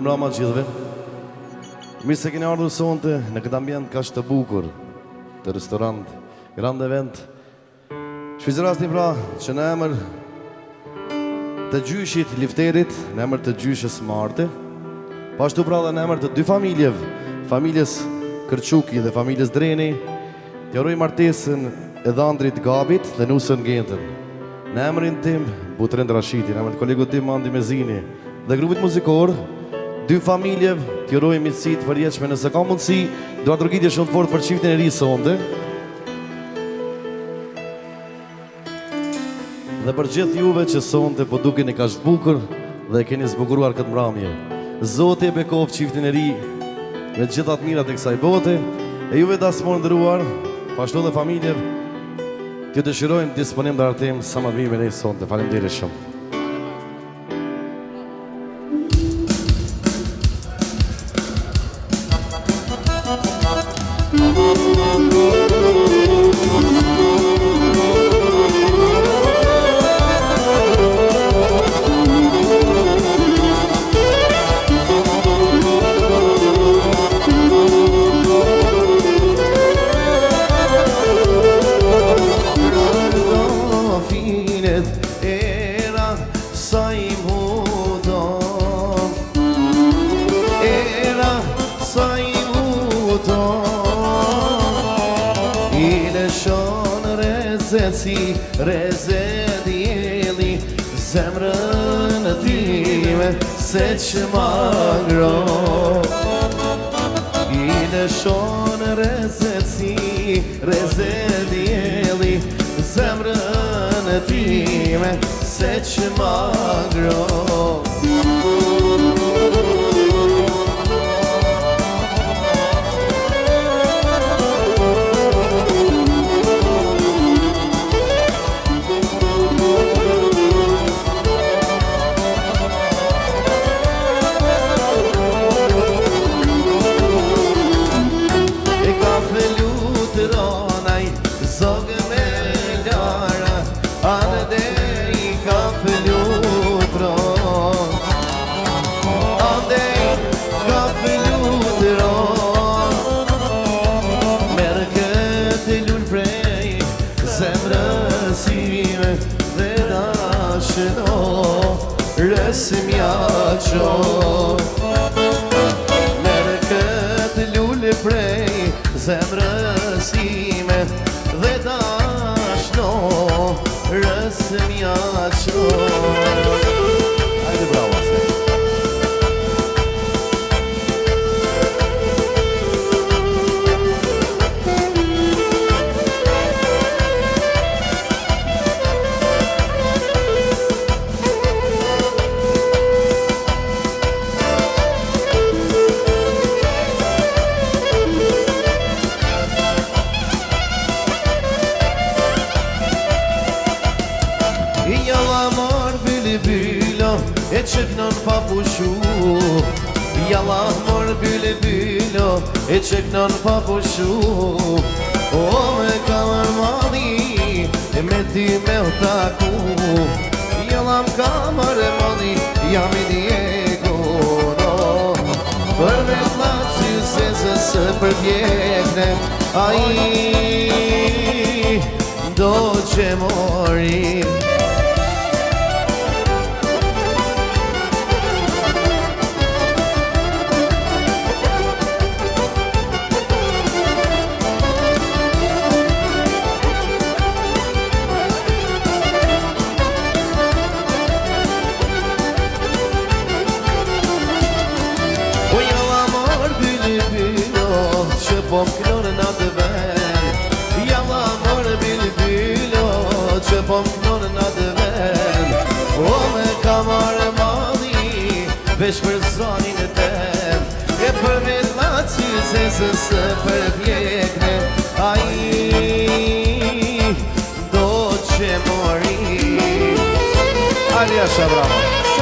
Mirëmbrëma gjithëve. Mirë se keni ardhur sonte në këtë ambient kaq të bukur të restorant, grand event. Shfrytëzoni pra që në emër të gjyshit Lifterit, në emër të gjyshës Marte, pashtu pra dhe në emër të dy familjeve, familjes Kërçuki dhe familjes Dreni, të uroj martesën e Dhandrit Gabit dhe Nusën Gentën. Në emrin tim Butrend Rashiti, në emër të kolegut tim Andi Mezini dhe grupit muzikor, dy familjeve të uroj miqësi të përjetshme. Nëse ka mundësi, dua trokitje shumë fort për çiftin e ri sonte. Dhe për gjithë juve që sonte po dukeni kaq të bukur dhe e keni zbukuruar këtë mramje. Zoti e bekoft çiftin e ri me gjithë ato mirat e kësaj bote, e juve dasmor nderuar, pashtu dhe familjeve, t'ju dëshirojmë disponim dhe artim sa më të mirë me ne sonte. Faleminderit shumë. Reze djeli zemrën time se që ma ngro I lëshon reze djeli zemrën time se që ma ngro Merë këtë lullë prej zemrësime dhe dashno rësëmja qo Hajde bravo se E qëknon pa pushu Jalla mor byle bylo E qëknon pa pushu O me kamër madhi E me ti me u taku Jalla m'kamër e madhi Jam I Diego no. Për me t'laci se se për vjekne Ai do që mori Po m'knonë në të ven Jalla morë bilo Që po m'knonë në të ven O me kamare madhi Vesh për zonin e tem E për me t'laci se për vjekne Ai do që mori Alja Shabrama